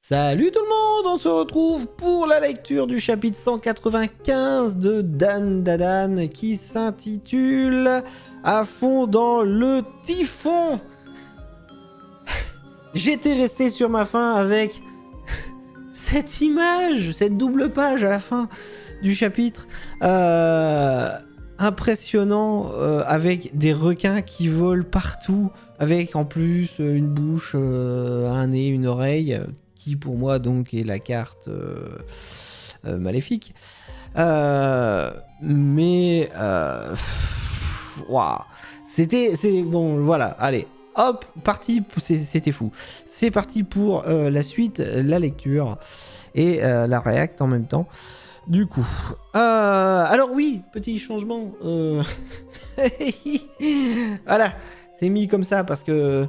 Salut tout le monde, on se retrouve pour la lecture du chapitre 195 de Dan Dadan qui s'intitule À fond dans le typhon. J'étais resté sur ma faim avec cette image, cette double page à la fin du chapitre. Impressionnant, avec des requins qui volent partout, avec en plus une bouche, un nez, une oreille, qui pour moi donc est la carte maléfique. Mais waouh, c'est bon, voilà, allez. Hop, parti, c'était fou. C'est parti pour la suite, la lecture et la réact en même temps. Du coup, alors oui, petit changement. Voilà, c'est mis comme ça parce que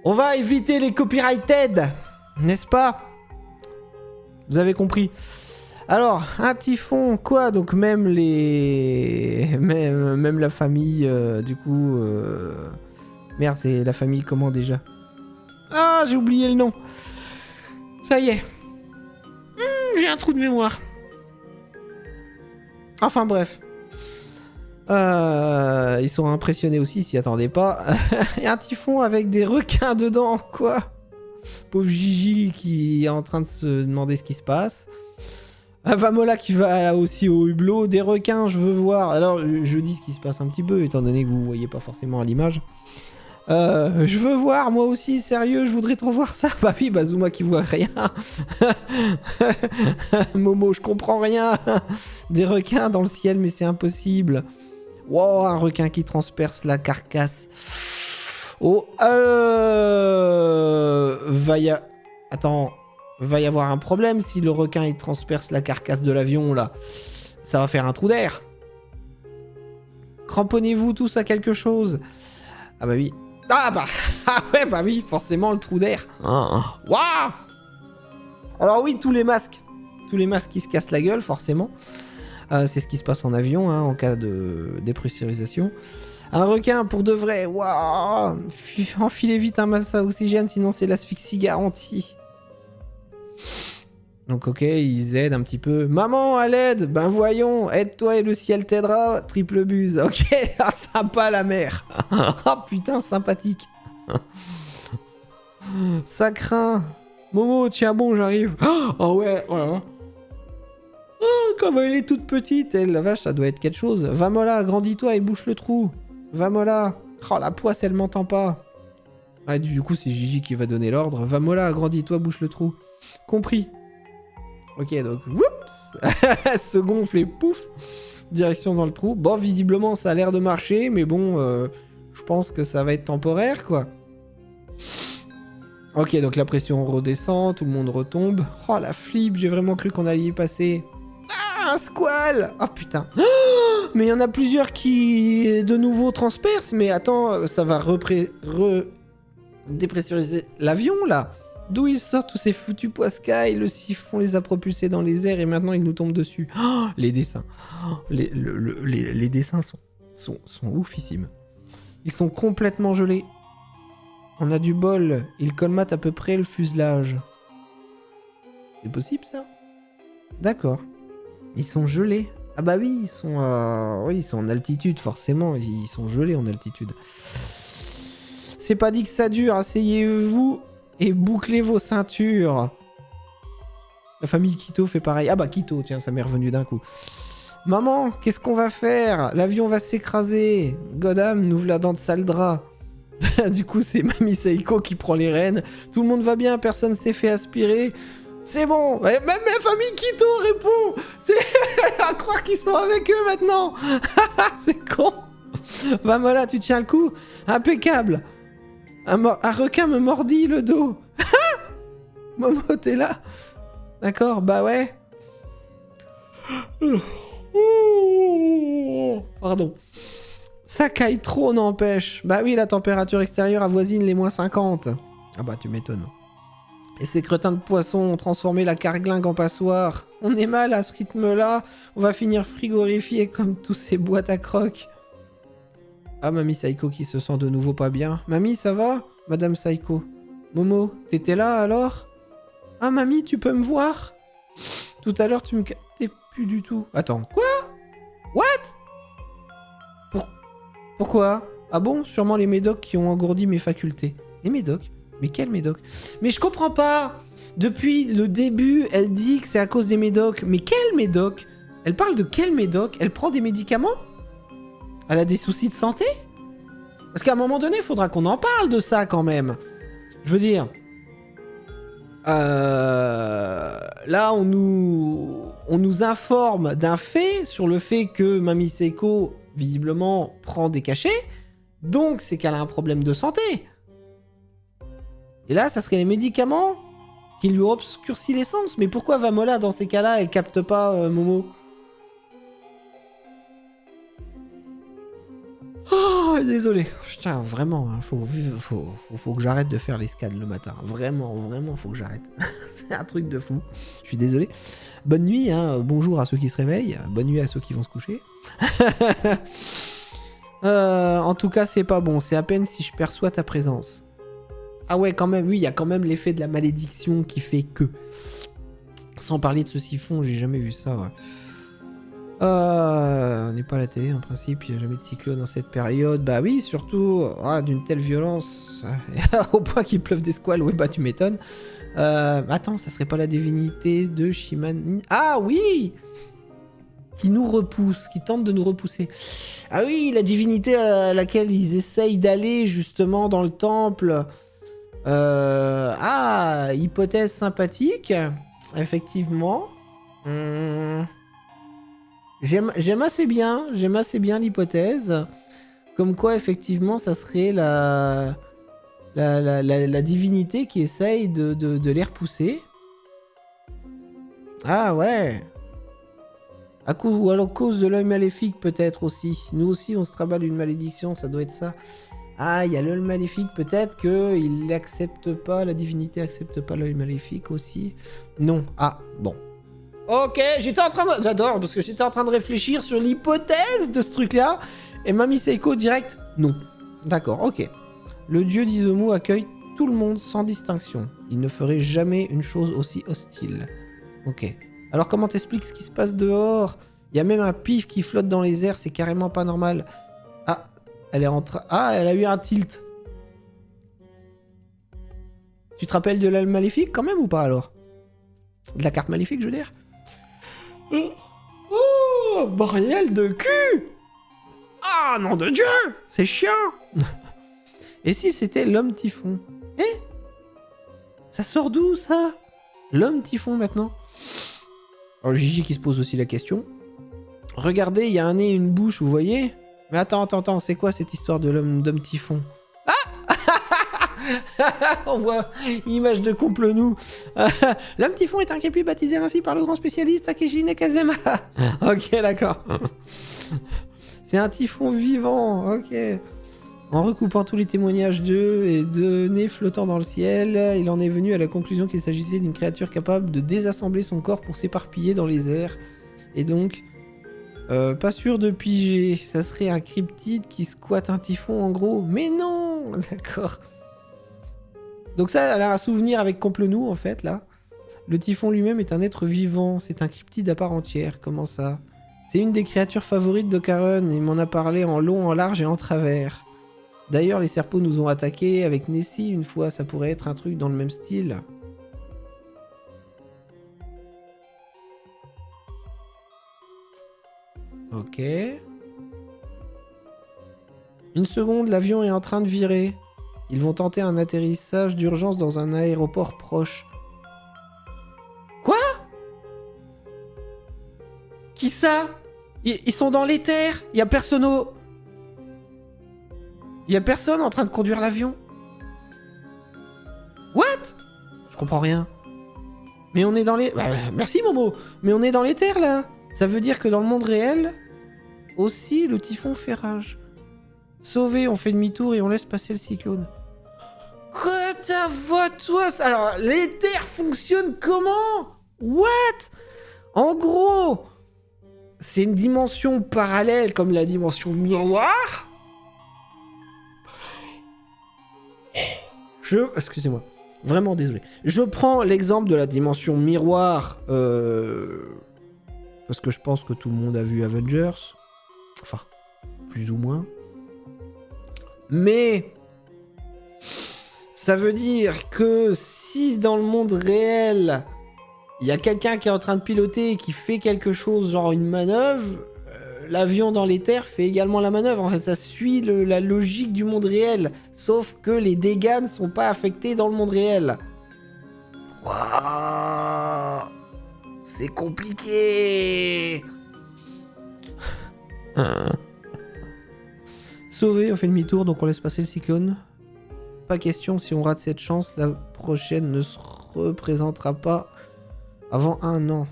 on va éviter les copyrighted, n'est-ce pas? Vous avez compris. Alors, un typhon, quoi? Donc même même la famille, du coup... Merde, c'est la famille comment déjà? Ah, j'ai oublié le nom. Ça y est. J'ai un trou de mémoire. Enfin bref. Ils sont impressionnés aussi, s'y attendaient pas. Et un typhon avec des requins dedans, quoi. Pauvre Gigi qui est en train de se demander ce qui se passe. Vamola qui va aussi au hublot. Des requins, je veux voir. Alors, je dis ce qui se passe un petit peu, étant donné que vous voyez pas forcément à l'image. Je veux voir, moi aussi, sérieux, je voudrais trop voir ça. Bah oui, Bazuma qui voit rien. Momo, je comprends rien. Des requins dans le ciel, mais c'est impossible. Wow, un requin qui transperce la carcasse. Oh, Attends, va y avoir un problème si le requin il transperce la carcasse de l'avion là. Ça va faire un trou d'air. Cramponnez-vous tous à quelque chose. Ah bah oui. Ah bah ah ouais bah oui, forcément le trou d'air. Waouh. Alors oui, tous les masques qui se cassent la gueule forcément. C'est ce qui se passe en avion hein, en cas de dépressurisation. Un requin pour de vrai. Waouh. Enfilez vite un masque à oxygène sinon c'est l'asphyxie garantie. Donc ok, ils aident un petit peu. Maman, à l'aide. Ben voyons, aide-toi et le ciel t'aidera. Triple buse. Ok, sympa la mère. Oh putain, sympathique. Ça craint. Momo, tiens bon, j'arrive. Oh ouais, voilà. Oh, comme elle est toute petite, elle, la vache, ça doit être quelque chose. Vamola, grandis-toi et bouche le trou. Vamola. Oh, la poisse, elle m'entend pas. Ah, du coup, c'est Gigi qui va donner l'ordre. Vamola, grandis-toi, bouche le trou. Compris. Ok, donc, whoops. Se gonfle et pouf. Direction dans le trou. Bon, visiblement, ça a l'air de marcher, mais bon, je pense que ça va être temporaire, quoi. Ok, donc la pression redescend, tout le monde retombe. Oh, la flip, j'ai vraiment cru qu'on allait y passer. Ah, un squal. Oh, putain. Oh, mais il y en a plusieurs qui, de nouveau, transpercent. Mais attends, ça va dépressuriser l'avion, là. D'où ils sortent tous ces foutus poiscailles? Le siphon les a propulsés dans les airs et maintenant ils nous tombent dessus. Oh, les dessins. Oh, les dessins sont oufissimes. Ils sont complètement gelés. On a du bol. Ils colmatent à peu près le fuselage. C'est possible ça? D'accord. Ils sont gelés. Ah bah oui, ils sont en altitude forcément. Ils sont gelés en altitude. C'est pas dit que ça dure. Asseyez-vous et bouclez vos ceintures. La famille Kito fait pareil. Ah bah Kito, tiens, ça m'est revenu d'un coup. Maman, qu'est-ce qu'on va faire? L'avion va s'écraser. Godam, nous v'là dans de sale drap. Du coup, c'est Mamie Seiko qui prend les rênes. Tout le monde va bien, personne s'est fait aspirer. C'est bon. Même la famille Kito répond. C'est à croire qu'ils sont avec eux maintenant. C'est con. Vamola, tu tiens le coup? Impeccable. Un requin me mordit le dos. Momo, t'es là? D'accord, bah ouais. Pardon. Ça caille trop, n'empêche. Bah oui, la température extérieure avoisine les -50. Ah bah, tu m'étonnes. Et ces cretins de poissons ont transformé la carglingue en passoire. On est mal à ce rythme-là. On va finir frigorifié comme tous ces boîtes à crocs. Ah, Mamie Saiko qui se sent de nouveau pas bien. Mamie, ça va? Madame Saiko. Momo, t'étais là alors? Ah, mamie, tu peux me voir? Tout à l'heure, tu me captais plus du tout. Attends, quoi? What? Pourquoi? Ah bon? Sûrement les médocs qui ont engourdi mes facultés. Les médocs? Mais quels médocs? Mais je comprends pas! Depuis le début, elle dit que c'est à cause des médocs. Mais quels médocs? Elle parle de quels médocs? Elle prend des médicaments? Elle a des soucis de santé? Parce qu'à un moment donné, il faudra qu'on en parle de ça quand même. Je veux dire... là, on nous informe d'un fait sur le fait que Mamie Seiko, visiblement, prend des cachets. Donc, c'est qu'elle a un problème de santé. Et là, ça serait les médicaments qui lui obscurcissent les sens. Mais pourquoi Vamola, dans ces cas-là, elle capte pas Momo? Oh, désolé. Putain, vraiment, hein, faut que j'arrête de faire les scans le matin. Vraiment, faut que j'arrête. C'est un truc de fou. Je suis désolé. Bonne nuit, hein. Bonjour à ceux qui se réveillent. Bonne nuit à ceux qui vont se coucher. En tout cas, c'est pas bon. C'est à peine si je perçois ta présence. Ah ouais, quand même, oui, il y a quand même l'effet de la malédiction qui fait que... Sans parler de ce siphon, j'ai jamais vu ça, ouais. On n'est pas à la télé en principe, il n'y a jamais de cyclone dans cette période. Bah oui, surtout d'une telle violence, au point qu'il pleuve des squales, ouais bah tu m'étonnes. Attends, ça serait pas la divinité de Shimani? Ah oui! Qui nous repousse, qui tente de nous repousser. Ah oui, la divinité à laquelle ils essayent d'aller justement dans le temple. Hypothèse sympathique, effectivement. J'aime assez bien l'hypothèse, comme quoi effectivement ça serait la divinité qui essaye de les repousser. Ah ouais. Ou à la cause de l'œil maléfique peut-être aussi. Nous aussi on se traballe une malédiction, ça doit être ça. Ah, il y a l'œil maléfique, peut-être que il accepte pas, la divinité accepte pas l'œil maléfique aussi. Non. Ah, bon. Ok, j'adore, parce que j'étais en train de réfléchir sur l'hypothèse de ce truc-là, et Mamie Seiko direct, non. D'accord, ok. Le dieu d'Izumo accueille tout le monde sans distinction. Il ne ferait jamais une chose aussi hostile. Ok. Alors comment t'expliques ce qui se passe dehors? Il y a même un pif qui flotte dans les airs, c'est carrément pas normal. Ah, elle est en train... Ah, elle a eu un tilt. Tu te rappelles de l'âme maléfique quand même ou pas alors? De la carte maléfique, je veux dire? Oh, bordel de cul! Ah, nom de Dieu! C'est chiant! Et si c'était l'homme typhon? Eh? Ça sort d'où, ça? L'homme typhon, maintenant? Alors, Gigi qui se pose aussi la question. Regardez, il y a un nez et une bouche, vous voyez? Mais attends, c'est quoi cette histoire de l'homme typhon? On voit image de complot-nous. L'homme typhon est un képi baptisé ainsi par le grand spécialiste Takeshi Nakazema. Ok, d'accord. C'est un typhon vivant, ok. En recoupant tous les témoignages d'eux et de nez flottant dans le ciel, il en est venu à la conclusion qu'il s'agissait d'une créature capable de désassembler son corps pour s'éparpiller dans les airs. Et donc, pas sûr de piger. Ça serait un cryptide qui squatte un typhon en gros. Mais non. D'accord. Donc ça, elle a un souvenir avec Complot-nous, en fait, là. Le typhon lui-même est un être vivant. C'est un cryptide à part entière. Comment ça? C'est une des créatures favorites d'Okarun. Il m'en a parlé en long, en large et en travers. D'ailleurs, les serpos nous ont attaqués avec Nessie une fois. Ça pourrait être un truc dans le même style. Ok. Une seconde, l'avion est en train de virer. Ils vont tenter un atterrissage d'urgence dans un aéroport proche. Quoi? Qui ça? Ils sont dans l'éther. Il y a personne au... Il y a personne en train de conduire l'avion. What? Je comprends rien. Mais on est dans les... Bah, merci Momo. Mais on est dans l'éther là. Ça veut dire que dans le monde réel, aussi le typhon fait rage. Sauvé, on fait demi-tour et on laisse passer le cyclone. Quoi ta voix, toi? Alors, l'éther fonctionne comment? What? En gros, c'est une dimension parallèle comme la dimension miroir. Excusez-moi. Vraiment désolé. Je prends l'exemple de la dimension miroir, parce que je pense que tout le monde a vu Avengers. Enfin, plus ou moins. Mais ça veut dire que si dans le monde réel, il y a quelqu'un qui est en train de piloter et qui fait quelque chose, genre une manœuvre, l'avion dans les terres fait également la manœuvre. En fait, ça suit la logique du monde réel. Sauf que les dégâts ne sont pas affectés dans le monde réel. Waouh, c'est compliqué. Sauvé, on fait demi-tour, donc on laisse passer le cyclone. Pas question, si on rate cette chance, la prochaine ne se représentera pas avant 1 an.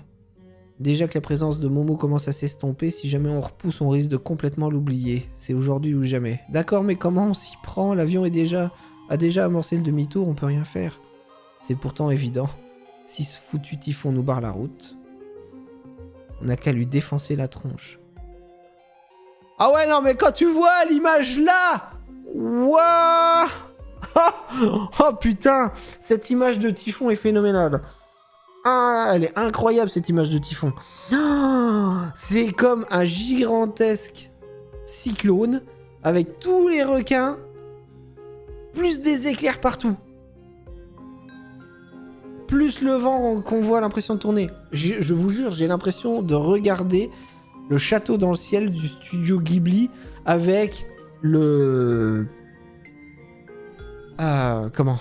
Déjà que la présence de Momo commence à s'estomper, si jamais on repousse, on risque de complètement l'oublier. C'est aujourd'hui ou jamais. D'accord, mais comment on s'y prend? L'avion a déjà amorcé le demi-tour, on peut rien faire. C'est pourtant évident. Si ce foutu typhon nous barre la route, on n'a qu'à lui défoncer la tronche. Ah ouais, non, mais quand tu vois l'image là, waouh. Oh putain, cette image de typhon est phénoménale. Ah, elle est incroyable cette image de typhon. Oh, c'est comme un gigantesque cyclone avec tous les requins, plus des éclairs partout. Plus le vent qu'on voit, l'impression de tourner. Je vous jure, j'ai l'impression de regarder le château dans le ciel du studio Ghibli avec le... comment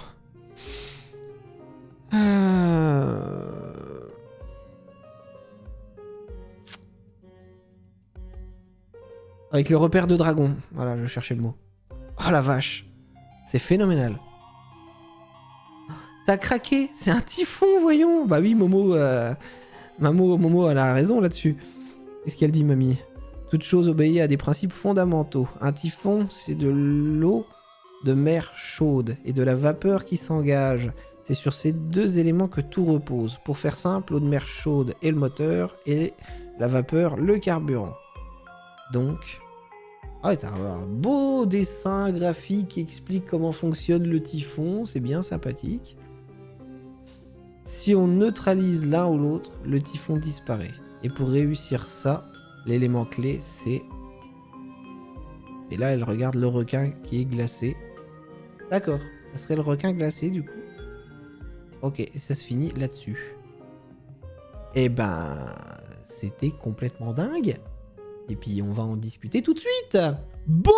avec le repère de dragon. Voilà, je cherchais le mot. Oh la vache. C'est phénoménal. T'as craqué? C'est un typhon, voyons. Bah oui, Momo, Momo, elle a raison là-dessus. Qu'est-ce qu'elle dit, mamie? Toute chose obéit à des principes fondamentaux. Un typhon, c'est de l'eau de mer chaude et de la vapeur qui s'engage. C'est sur ces 2 éléments que tout repose. Pour faire simple, l'eau de mer chaude est le moteur et la vapeur le carburant. Donc... Ah, t'as un beau dessin graphique qui explique comment fonctionne le typhon. C'est bien sympathique. Si on neutralise l'un ou l'autre, le typhon disparaît. Et pour réussir ça, l'élément clé, c'est... Et là, elle regarde le requin qui est glacé. D'accord, ça serait le requin glacé, du coup. Ok, et ça se finit là-dessus. Eh ben, c'était complètement dingue. Et puis, on va en discuter tout de suite. Bon,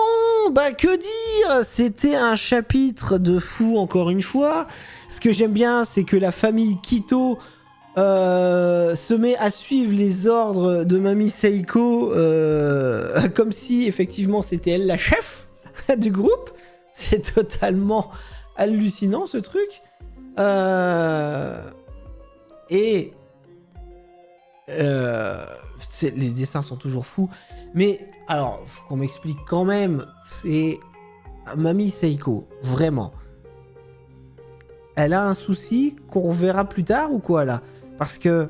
bah que dire? C'était un chapitre de fou, encore une fois. Ce que j'aime bien, c'est que la famille Kito se met à suivre les ordres de Mamie Seiko comme si, effectivement, c'était elle la chef du groupe. C'est totalement hallucinant, ce truc. Les dessins sont toujours fous. Mais, alors, faut qu'on m'explique quand même. C'est... Mamie Seiko, vraiment. Elle a un souci qu'on verra plus tard ou quoi, là? Parce que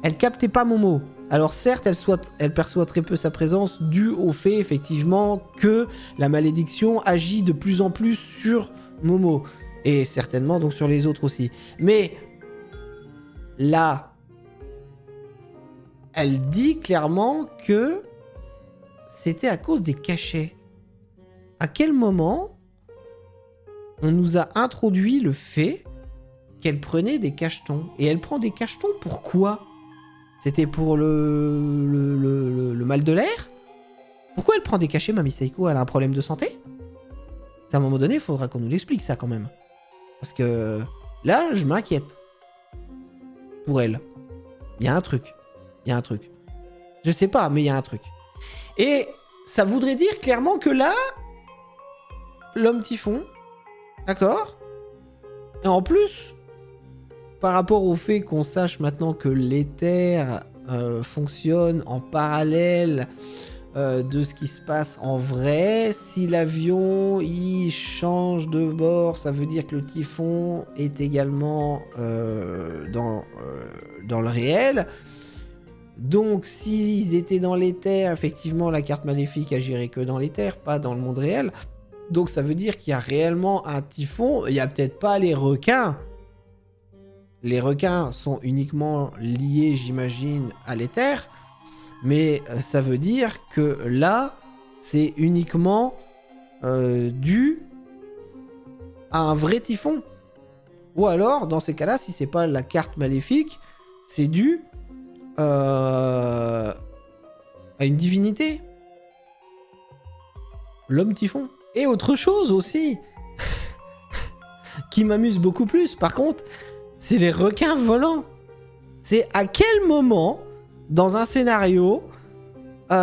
elle captait pas Momo. Alors certes, elle perçoit très peu sa présence dû au fait, effectivement, que la malédiction agit de plus en plus sur Momo. Et certainement donc sur les autres aussi. Mais là, elle dit clairement que c'était à cause des cachets. À quel moment on nous a introduit le fait qu'elle prenait des cachetons? Et elle prend des cachetons pourquoi? C'était pour le mal de l'air? Pourquoi elle prend des cachets, Mamie Seiko? Elle a un problème de santé? À un moment donné, il faudra qu'on nous l'explique ça quand même. Parce que là, je m'inquiète. Pour elle. Il y a un truc. Il y a un truc. Je sais pas, mais il y a un truc. Et ça voudrait dire clairement que là, l'homme typhon, d'accord? Et en plus, par rapport au fait qu'on sache maintenant que l'éther fonctionne en parallèle de ce qui se passe en vrai, si l'avion il change de bord, ça veut dire que le typhon est également dans le réel. Donc s'ils étaient dans l'éther, effectivement la carte maléfique agirait que dans l'éther, pas dans le monde réel. Donc ça veut dire qu'il y a réellement un typhon. Il n'y a peut-être pas les requins les requins sont uniquement liés, j'imagine, à l'éther, mais ça veut dire que là, c'est uniquement dû à un vrai typhon. Ou alors, dans ces cas-là, si c'est pas la carte maléfique, c'est dû à une divinité. L'homme typhon. Et autre chose aussi, qui m'amuse beaucoup plus, par contre, c'est les requins volants. C'est à quel moment, dans un scénario, on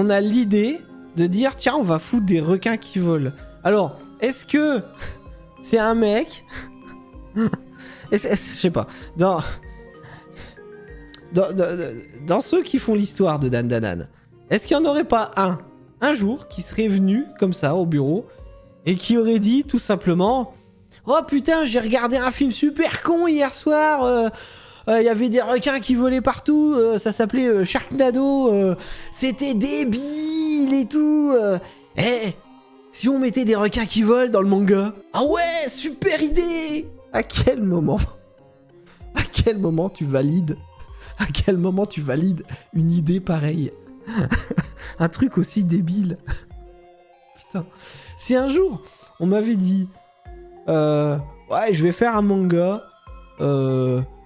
a l'idée de dire, tiens, on va foutre des requins qui volent. Alors, est-ce que c'est un mec... je sais pas. Dans ceux qui font l'histoire de Dan Dan, est-ce qu'il n'y en aurait pas un jour qui serait venu comme ça au bureau et qui aurait dit tout simplement, oh putain, j'ai regardé un film super con hier soir, y avait des requins qui volaient partout, ça s'appelait Sharknado, c'était débile et tout. Si on mettait des requins qui volent dans le manga? Ah ouais, super idée! À quel moment tu valides? À quel moment tu valides une idée pareille? Un truc aussi débile. Putain. Si un jour, on m'avait dit ouais, je vais faire un manga,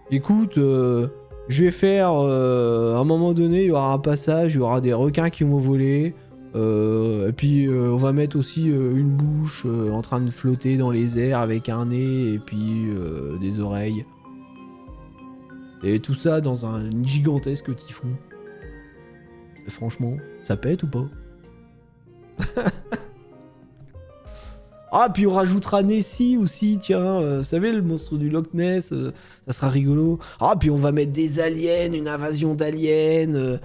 écoute, je vais faire, à un moment donné, il y aura un passage, il y aura des requins qui vont voler, et puis on va mettre aussi une bouche en train de flotter dans les airs avec un nez et puis des oreilles. Et tout ça dans un gigantesque typhon. Et franchement, ça pète ou pas? Ah, puis on rajoutera Nessie aussi, tiens, vous savez, le monstre du Loch Ness, ça sera rigolo. Ah, puis on va mettre des aliens, une invasion d'aliens.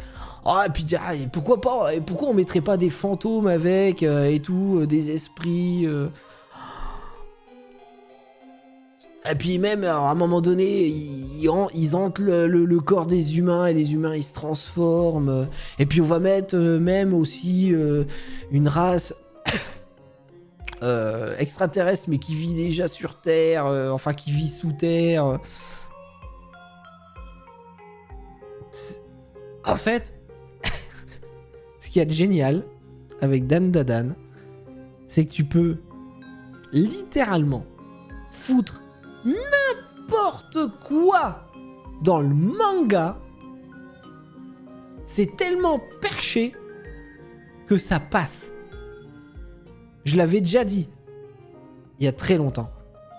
Ah, et puis et pourquoi pas? Et pourquoi on mettrait pas des fantômes avec, et tout, des esprits Et puis même, à un moment donné, ils hantent le corps des humains, et les humains, ils se transforment. Et puis on va mettre même aussi une race... extraterrestre, mais qui vit déjà sur Terre, enfin qui vit sous Terre. En fait, ce qu'il y a de génial avec Dan Dadan, c'est que tu peux littéralement foutre n'importe quoi dans le manga. C'est tellement perché que ça passe. Je l'avais déjà dit, il y a très longtemps.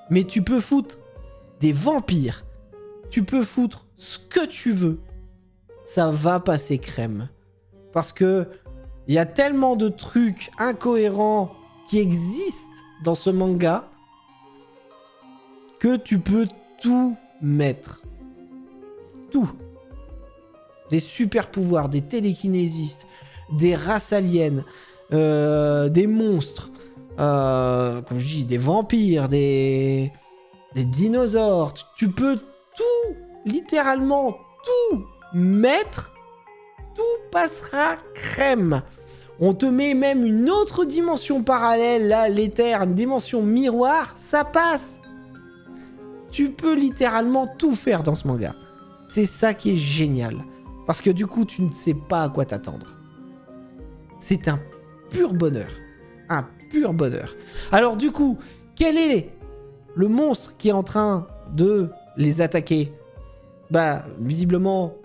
Mais tu peux foutre des vampires, tu peux foutre ce que tu veux, ça va passer crème. Parce que il y a tellement de trucs incohérents qui existent dans ce manga que tu peux tout mettre. Tout. Des super pouvoirs, des télékinésistes, des races aliens, des monstres, comme je dis, des vampires, des dinosaures. Tu peux tout, littéralement tout mettre, tout passera crème. On te met même une autre dimension parallèle, là, l'éther, une dimension miroir, ça passe. Tu peux littéralement tout faire dans ce manga. C'est ça qui est génial. Parce que du coup, tu ne sais pas à quoi t'attendre. C'est un pur bonheur. Un pur bonheur. Alors du coup, quel est le monstre qui est en train de les attaquer? Bah, visiblement,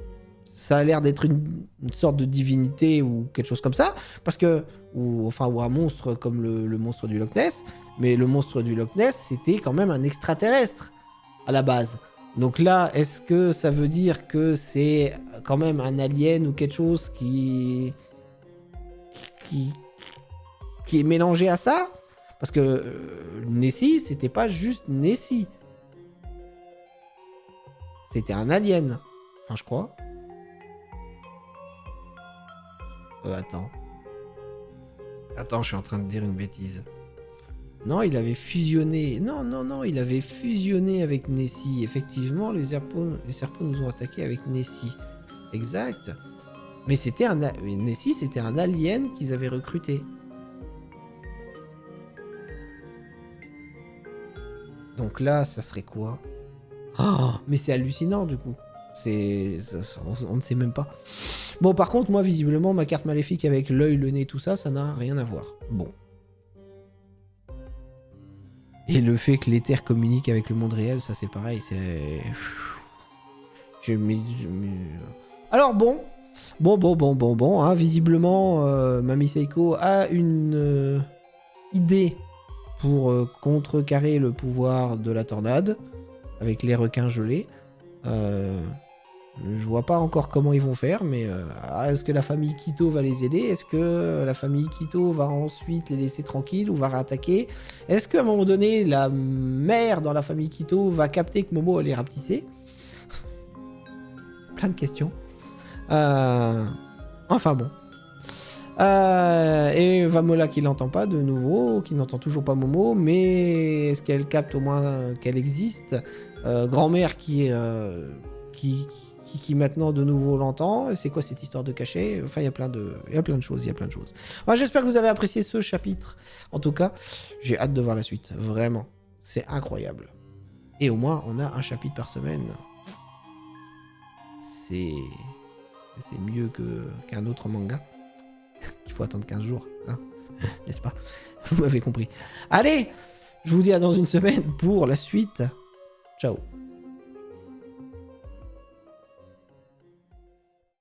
ça a l'air d'être une sorte de divinité ou quelque chose comme ça. Parce que... Ou un monstre comme le monstre du Loch Ness. Mais le monstre du Loch Ness, c'était quand même un extraterrestre à la base. Donc là, est-ce que ça veut dire que c'est quand même un alien ou quelque chose qui est mélangé à ça? Parce que Nessie, c'était pas juste Nessie. C'était un alien. Enfin, je crois. Attends. Attends, je suis en train de dire une bêtise. Non, il avait fusionné. Non, il avait fusionné avec Nessie. Effectivement, les serpents nous ont attaqués avec Nessie. Exact. Mais Nessie, c'était un alien qu'ils avaient recruté. Donc là, ça serait quoi? Oh, mais c'est hallucinant du coup. On ne sait même pas. Bon, par contre, moi, visiblement, ma carte maléfique avec l'œil, le nez, tout ça, ça n'a rien à voir. Bon. Et le fait que l'éther communique avec le monde réel, ça c'est pareil, c'est... Alors bon, hein, visiblement, Mamie Seiko a une idée pour contrecarrer le pouvoir de la tornade, avec les requins gelés. Je vois pas encore comment ils vont faire, mais est-ce que la famille Quito va les aider? Est-ce que la famille Quito va ensuite les laisser tranquilles ou va réattaquer? Est-ce qu'à un moment donné, la mère dans la famille Quito va capter que Momo allait rapetisser? Plein de questions. Enfin bon. Et Vamola qui l'entend pas de nouveau, qui n'entend toujours pas Momo, mais est-ce qu'elle capte au moins qu'elle existe? Grand-mère qui maintenant de nouveau l'entend. C'est quoi cette histoire de cachet? Enfin, il y a plein de choses, Enfin, j'espère que vous avez apprécié ce chapitre. En tout cas, j'ai hâte de voir la suite. Vraiment, c'est incroyable. Et au moins, on a un chapitre par semaine. C'est mieux qu'un autre manga. Il faut attendre 15 jours, hein, n'est-ce pas? Vous m'avez compris. Allez, je vous dis à dans une semaine pour la suite. Ciao.